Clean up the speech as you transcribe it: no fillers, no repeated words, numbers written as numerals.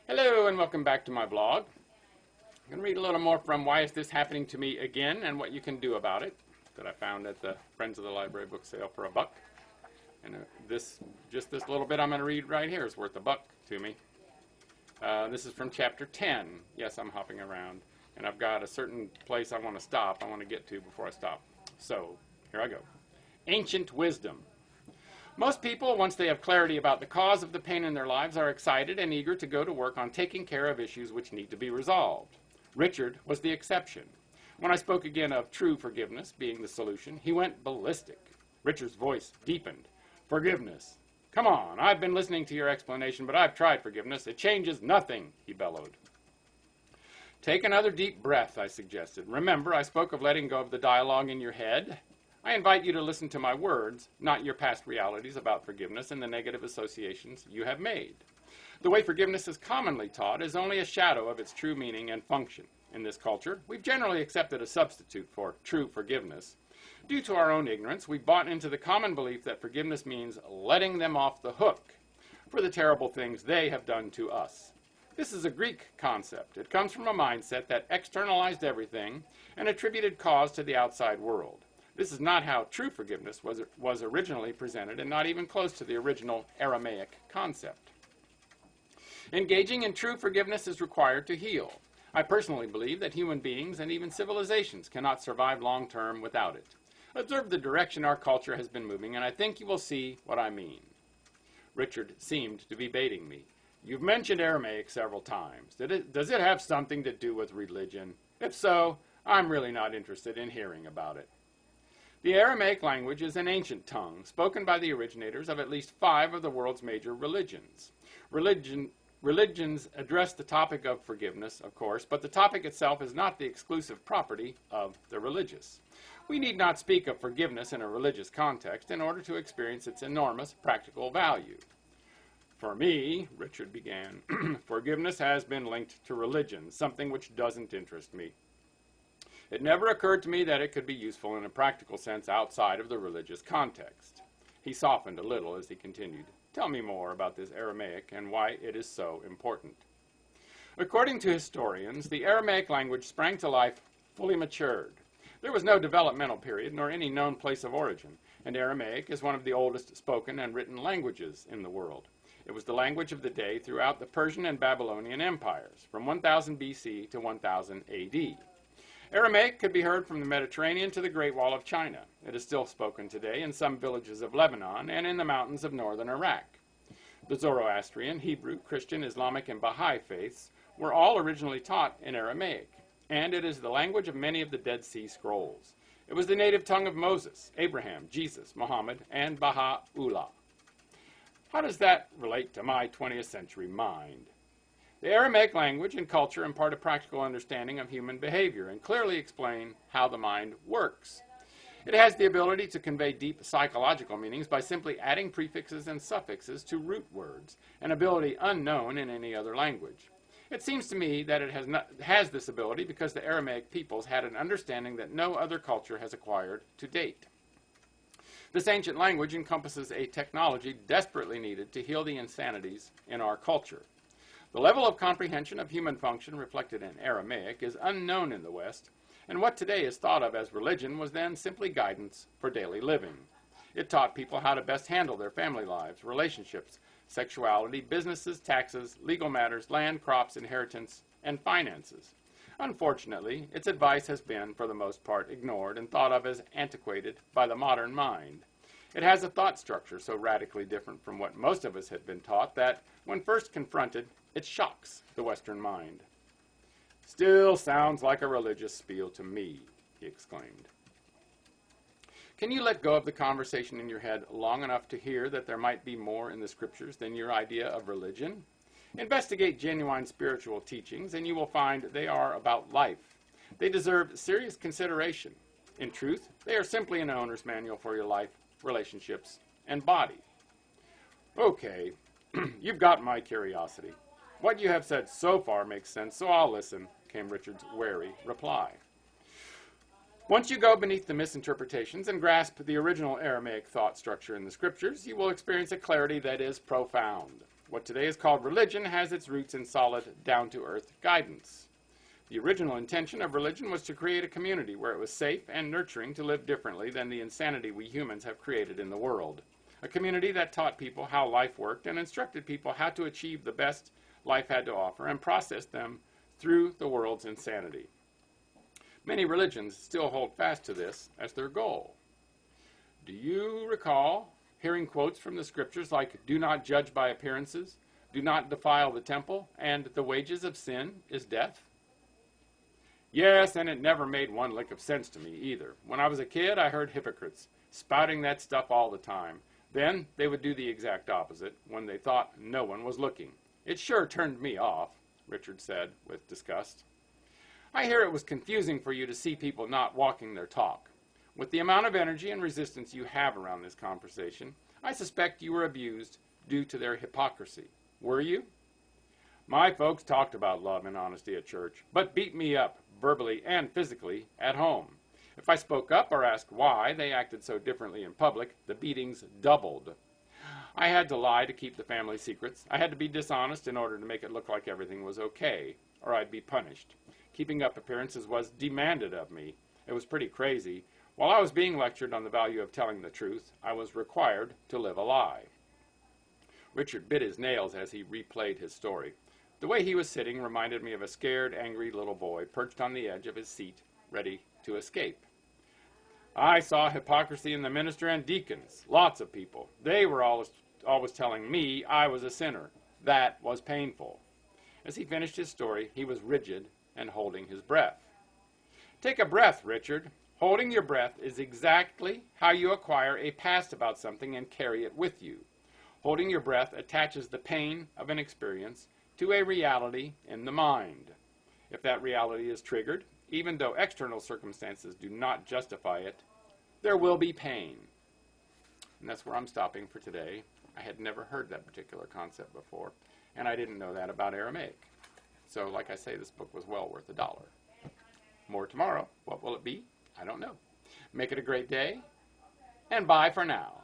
Hello and welcome back to my blog. I'm going to read a little more from Why Is This Happening to Me Again and What You Can Do About It that I found at the Friends of the Library book sale for $1. And this little bit I'm going to read right here is worth $1 to me. This is from chapter 10. Yes, I'm hopping around. And I've got a certain place I want to get to before I stop. So, here I go. Ancient Wisdom. Most people, once they have clarity about the cause of the pain in their lives, are excited and eager to go to work on taking care of issues which need to be resolved. Richard was the exception. When I spoke again of true forgiveness being the solution, he went ballistic. Richard's voice deepened. Forgiveness. Come on, I've been listening to your explanation, but I've tried forgiveness. It changes nothing, he bellowed. Take another deep breath, I suggested. Remember, I spoke of letting go of the dialogue in your head. I invite you to listen to my words, not your past realities about forgiveness and the negative associations you have made. The way forgiveness is commonly taught is only a shadow of its true meaning and function. In this culture, we've generally accepted a substitute for true forgiveness. Due to our own ignorance, we've bought into the common belief that forgiveness means letting them off the hook for the terrible things they have done to us. This is a Greek concept. It comes from a mindset that externalized everything and attributed cause to the outside world. This is not how true forgiveness was originally presented, and not even close to the original Aramaic concept. Engaging in true forgiveness is required to heal. I personally believe that human beings and even civilizations cannot survive long-term without it. Observe the direction our culture has been moving, and I think you will see what I mean. Richard seemed to be baiting me. You've mentioned Aramaic several times. Does it have something to do with religion? If so, I'm really not interested in hearing about it. The Aramaic language is an ancient tongue, spoken by the originators of at least 5 of the world's major religions. Religions address the topic of forgiveness, of course, but the topic itself is not the exclusive property of the religious. We need not speak of forgiveness in a religious context in order to experience its enormous practical value. For me, Richard began, forgiveness has been linked to religion, something which doesn't interest me. It never occurred to me that it could be useful in a practical sense outside of the religious context. He softened a little as he continued. Tell me more about this Aramaic and why it is so important. According to historians, the Aramaic language sprang to life fully matured. There was no developmental period nor any known place of origin, and Aramaic is one of the oldest spoken and written languages in the world. It was the language of the day throughout the Persian and Babylonian empires, from 1000 BC to 1000 AD. Aramaic could be heard from the Mediterranean to the Great Wall of China. It is still spoken today in some villages of Lebanon and in the mountains of northern Iraq. The Zoroastrian, Hebrew, Christian, Islamic, and Baha'i faiths were all originally taught in Aramaic, and it is the language of many of the Dead Sea Scrolls. It was the native tongue of Moses, Abraham, Jesus, Muhammad, and Baha'u'llah. How does that relate to my 20th century mind? The Aramaic language and culture impart a practical understanding of human behavior and clearly explain how the mind works. It has the ability to convey deep psychological meanings by simply adding prefixes and suffixes to root words, an ability unknown in any other language. It seems to me that it has this ability because the Aramaic peoples had an understanding that no other culture has acquired to date. This ancient language encompasses a technology desperately needed to heal the insanities in our culture. The level of comprehension of human function reflected in Aramaic is unknown in the West, and what today is thought of as religion was then simply guidance for daily living. It taught people how to best handle their family lives, relationships, sexuality, businesses, taxes, legal matters, land, crops, inheritance, and finances. Unfortunately, its advice has been, for the most part, ignored and thought of as antiquated by the modern mind. It has a thought structure so radically different from what most of us had been taught that, when first confronted, it shocks the Western mind. Still sounds like a religious spiel to me, he exclaimed. Can you let go of the conversation in your head long enough to hear that there might be more in the scriptures than your idea of religion? Investigate genuine spiritual teachings and you will find they are about life. They deserve serious consideration. In truth, they are simply an owner's manual for your life, relationships, and body. Okay, you've got my curiosity. What you have said so far makes sense, so I'll listen, came Richard's wary reply. Once you go beneath the misinterpretations and grasp the original Aramaic thought structure in the scriptures, you will experience a clarity that is profound. What today is called religion has its roots in solid, down-to-earth guidance. The original intention of religion was to create a community where it was safe and nurturing to live differently than the insanity we humans have created in the world. A community that taught people how life worked and instructed people how to achieve the best life had to offer and processed them through the world's insanity. Many religions still hold fast to this as their goal. Do you recall hearing quotes from the scriptures like, "Do not judge by appearances, do not defile the temple, and the wages of sin is death"? Yes, and it never made one lick of sense to me either. When I was a kid, I heard hypocrites spouting that stuff all the time. Then they would do the exact opposite when they thought no one was looking. It sure turned me off, Richard said with disgust. I hear it was confusing for you to see people not walking their talk. With the amount of energy and resistance you have around this conversation, I suspect you were abused due to their hypocrisy. Were you? My folks talked about love and honesty at church, but beat me up, verbally and physically, at home. If I spoke up or asked why they acted so differently in public, the beatings doubled. I had to lie to keep the family secrets. I had to be dishonest in order to make it look like everything was okay, or I'd be punished. Keeping up appearances was demanded of me. It was pretty crazy. While I was being lectured on the value of telling the truth, I was required to live a lie. Richard bit his nails as he replayed his story. The way he was sitting reminded me of a scared, angry little boy perched on the edge of his seat, ready to escape. I saw hypocrisy in the minister and deacons, lots of people. They were always telling me I was a sinner. That was painful. As he finished his story, he was rigid and holding his breath. Take a breath, Richard. Holding your breath is exactly how you acquire a past about something and carry it with you. Holding your breath attaches the pain of an experience to a reality in the mind. If that reality is triggered, even though external circumstances do not justify it, there will be pain. And that's where I'm stopping for today. I had never heard that particular concept before, and I didn't know that about Aramaic. So, like I say, this book was well worth $1. More tomorrow. What will it be? I don't know. Make it a great day, and bye for now.